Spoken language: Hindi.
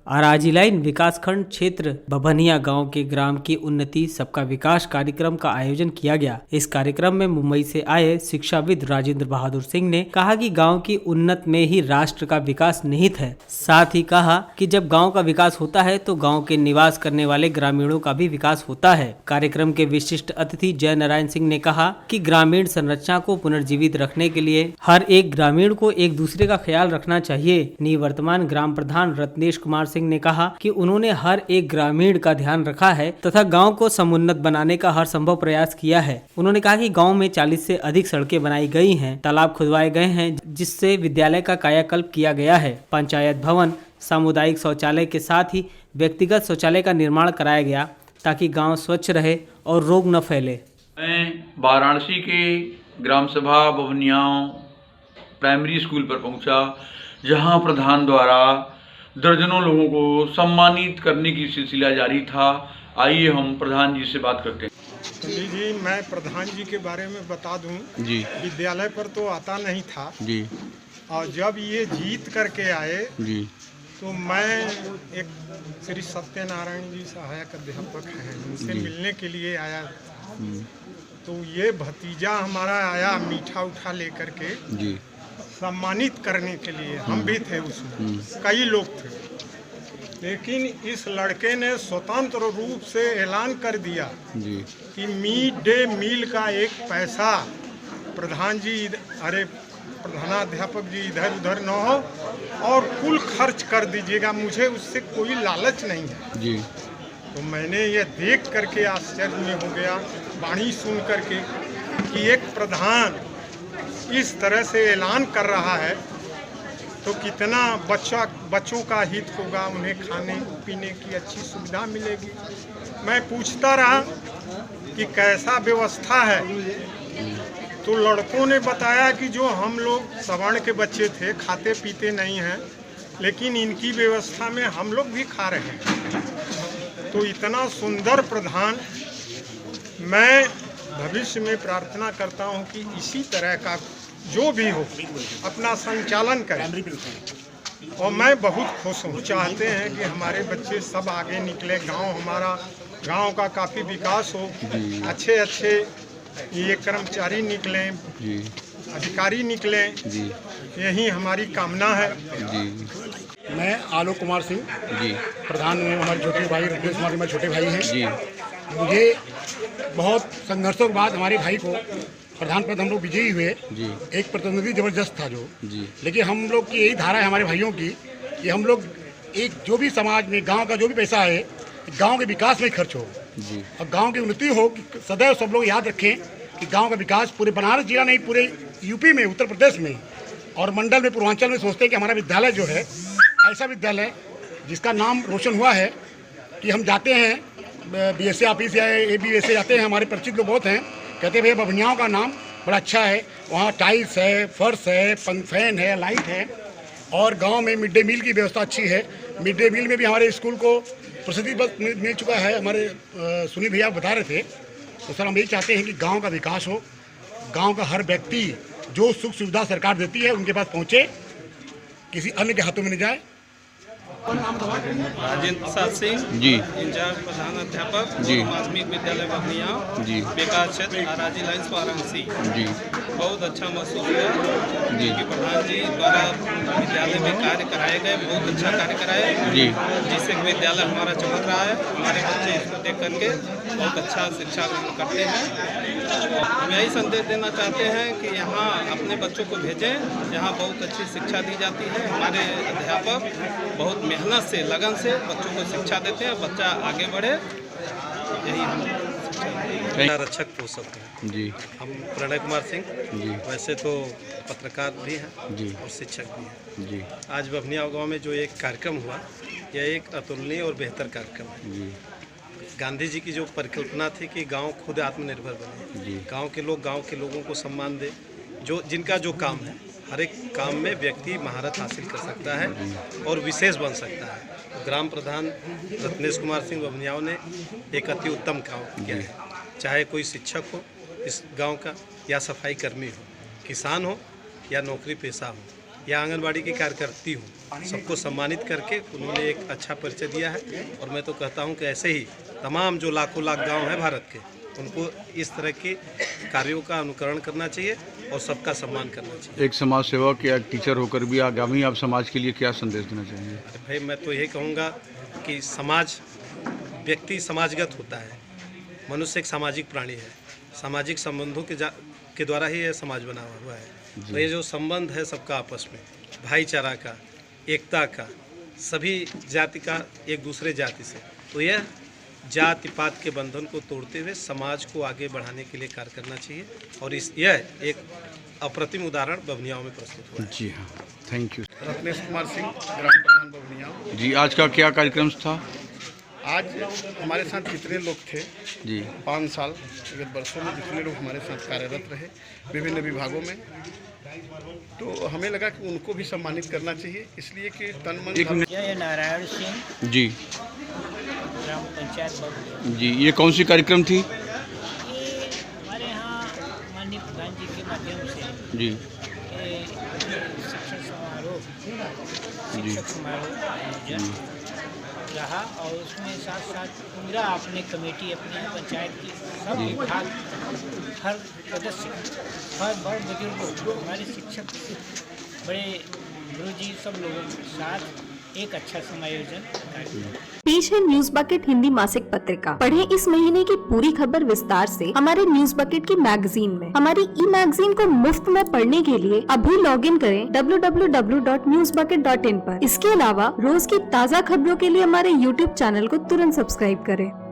आराजी लाइन विकासखंड क्षेत्र बभनिया गांव के ग्राम की उन्नति सबका विकास कार्यक्रम का आयोजन किया गया। इस कार्यक्रम में मुंबई से आए शिक्षाविद राजेंद्र बहादुर सिंह ने कहा कि गांव की उन्नत में ही राष्ट्र का विकास निहित है। साथ ही कहा कि जब गांव का विकास होता है तो गांव के निवास करने वाले ग्रामीणों का भी विकास होता है। कार्यक्रम के विशिष्ट अतिथि जय नारायण सिंह ने कहा कि ग्रामीण संरचना को पुनर्जीवित रखने के लिए हर एक ग्रामीण को एक दूसरे का ख्याल रखना चाहिए। निवर्तमान ग्राम प्रधान रत्नेश कुमार सिंह ने कहा कि उन्होंने हर एक ग्रामीण का ध्यान रखा है तथा गांव को समुन्नत बनाने का हर संभव प्रयास किया है। उन्होंने कहा कि गांव में 40 से अधिक सड़कें बनाई गई हैं, तालाब खुदवाए गए हैं, जिससे विद्यालय का कायाकल्प किया गया है। पंचायत भवन, सामुदायिक शौचालय के साथ ही व्यक्तिगत शौचालय का निर्माण कराया गया ताकि गाँव स्वच्छ रहे और रोग न फैले। मैं वाराणसी के ग्राम सभा बभनिया प्राइमरी स्कूल पर पहुंचा, जहां प्रधान द्वारा दर्जनों लोगों को सम्मानित करने की सिलसिला जारी था। आइए हम प्रधान जी से बात करते हैं। जी, मैं प्रधान जी के बारे में बता दूं जी। विद्यालय पर तो आता नहीं था जी। और जब ये जीत करके आए जी। तो मैं एक श्री सत्यनारायण जी सहायक अध्यापक हैं, उनसे मिलने के लिए आया। तो ये भतीजा हमारा आया मीठा उठा लेकर के जी। सम्मानित करने के लिए। हम भी थे उसमें, कई लोग थे, लेकिन इस लड़के ने स्वतंत्र रूप से ऐलान कर दिया जी। कि मिड डे मील का एक पैसा प्रधान जी, अरे प्रधानाध्यापक जी इधर उधर न हो और कुल खर्च कर दीजिएगा, मुझे उससे कोई लालच नहीं है जी। तो मैंने ये देख करके आश्चर्य में हो गया, वाणी सुन करके कि एक प्रधान इस तरह से ऐलान कर रहा है तो कितना बच्चों का हित होगा, उन्हें खाने पीने की अच्छी सुविधा मिलेगी। मैं पूछता रहा कि कैसा व्यवस्था है, तो लड़कों ने बताया कि जो हम लोग सवर्ण के बच्चे थे, खाते पीते नहीं हैं, लेकिन इनकी व्यवस्था में हम लोग भी खा रहे हैं। तो इतना सुंदर प्रधान, मैं भविष्य में प्रार्थना करता हूं कि इसी तरह का जो भी हो अपना संचालन करें। और मैं बहुत खुश हूँ, चाहते हैं कि हमारे बच्चे सब आगे निकले, हमारा गांव का काफ़ी विकास हो, अच्छे अच्छे ये कर्मचारी निकलें, अधिकारी निकलें, यही हमारी कामना है। मैं आलोक कुमार सिंह जी, प्रधान में हमारे छोटे भाई रत्नेश कुमार हमारे छोटे भाई हैं जी। मुझे बहुत संघर्षों के बाद हमारे भाई को प्रधान पद हम लोग विजयी हुए जी। एक प्रतिनिधि जबरदस्त था जो जी। लेकिन हम लोग की यही धारा है हमारे भाइयों की कि हम लोग एक जो भी समाज में गांव का जो भी पैसा है गांव के विकास में खर्च हो जी। और गांव की उन्नति हो। कि सदैव सब लोग याद रखें कि गांव का विकास पूरे बनारस जिला नहीं, पूरे यूपी में, उत्तर प्रदेश में और मंडल में, पूर्वांचल में सोचते हैं कि हमारा विद्यालय जो है ऐसा विद्यालय जिसका नाम रोशन हुआ है कि हम जाते हैं BSA ऑफिस या ABSA जाते हैं, हमारे परिचित लोग बहुत हैं, कहते हैं भैया बभनियाओं का नाम बड़ा अच्छा है, वहाँ टाइल्स है, फर्श है, फैन है, लाइट है और गांव में मिड डे मील की व्यवस्था अच्छी है। मिड डे मील में भी हमारे स्कूल को प्रसिद्धि मिल चुका है। हमारे सुनील भैया बता रहे थे। तो सर हम यही चाहते हैं कि गांव का विकास हो, गांव का हर व्यक्ति जो सुख सुविधा सरकार देती है उनके पास पहुँचे, किसी अन्य के हाथों में नहीं जाए। राजेंद्र प्रसाद सिंह जी, इंचार्ज प्रधान अध्यापक जी, प्राथमिक विद्यालय बभनिया जी, विकास क्षेत्र आराजी लाइन्स वाराणसी जी। बहुत अच्छा महसूस हुआ जी कि प्रधान जी द्वारा विद्यालय में कार्य कराए गए, बहुत अच्छा कार्य कराए जी, जिससे विद्यालय हमारा चमक रहा है। हमारे बच्चे इसको देख करके बहुत अच्छा शिक्षा ग्रहण करते हैं। हम यही संदेश देना चाहते हैं कि यहाँ अपने बच्चों को भेजें, यहाँ बहुत अच्छी शिक्षा दी जाती है। हमारे अध्यापक बहुत मेहनत से, लगन से बच्चों को शिक्षा देते हैं, बच्चा आगे बढ़े, यही हम शिक्षा रक्षक पोषक हैं जी। हम प्रणय कुमार सिंह जी, वैसे तो पत्रकार भी हैं जी और शिक्षक भी हैं जी। आज बभनिया गांव में जो एक कार्यक्रम हुआ, यह एक अतुलनीय और बेहतर कार्यक्रम है जी। गांधी जी की जो परिकल्पना थी कि गांव खुद आत्मनिर्भर बने, गांव के लोग गांव के लोगों को सम्मान दे, जो जिनका जो काम है, हर एक काम में व्यक्ति महारत हासिल कर सकता है और विशेष बन सकता है। तो ग्राम प्रधान रत्नेश कुमार सिंह बभनियाओं ने एक अति उत्तम काम किया है। चाहे कोई शिक्षक हो इस गांव का, या सफाई कर्मी हो, किसान हो या नौकरी पेशा हो, या आंगनबाड़ी की कार्यकर्ती हूँ, सबको सम्मानित करके उन्होंने एक अच्छा परिचय दिया है। और मैं तो कहता हूँ कि ऐसे ही तमाम जो लाखों लाख गांव हैं भारत के, उनको इस तरह के कार्यों का अनुकरण करना चाहिए और सबका सम्मान करना चाहिए। एक समाज सेवक या टीचर होकर भी आगामी आप समाज के लिए क्या संदेश देना चाहेंगे? भाई मैं तो यही कहूँगा कि समाज, व्यक्ति समाजगत होता है, मनुष्य एक सामाजिक प्राणी है, सामाजिक संबंधों के द्वारा ही यह समाज बना हुआ है। तो ये जो संबंध है सबका आपस में, भाईचारा का, एकता का, सभी जाति का एक दूसरे जाति से, तो यह जाति पात के बंधन को तोड़ते हुए समाज को आगे बढ़ाने के लिए कार्य करना चाहिए। और यह एक अप्रतिम उदाहरण बभनियाओं में प्रस्तुत हुआ है। जी हाँ, थैंक यू। रत्नेश कुमार सिंह, ग्राम प्रधान बभनिया। जी, आज का क्या कार्यक्रम था? आज हमारे साथ जितने लोग थे जी, 5 साल विगत वर्षों में जितने लोग हमारे साथ कार्यरत रहे विभिन्न विभागों में, तो हमें लगा कि उनको भी सम्मानित करना चाहिए, इसलिए कि तन मन धन। जय नारायण सिंह, जी ग्राम पंचायत बबलिया। जी, ये कौन सी कार्यक्रम थी? ये हमारे यहाँ माननीय प्रधान जी के माध्यम से जी ये शिक्षक समारोह जी आयोजन रहा, और उसमें साथ साथ पूरा अपने कमेटी, अपने पंचायत की सब विभाग, हर सदस्य, हर बड़ बुजुर्गों, हमारे शिक्षक, बड़े गुरुजी, सब लोगों के साथ एक अच्छा समायोजन किया। पेश है न्यूज बकेट हिंदी मासिक पत्रिका। पढ़ें इस महीने की पूरी खबर विस्तार से हमारे न्यूज बकेट की मैगजीन में। हमारी ई मैगजीन को मुफ्त में पढ़ने के लिए अभी लॉगिन करें www.newsbucket.in पर। इसके अलावा रोज की ताज़ा खबरों के लिए हमारे YouTube चैनल को तुरंत सब्सक्राइब करें।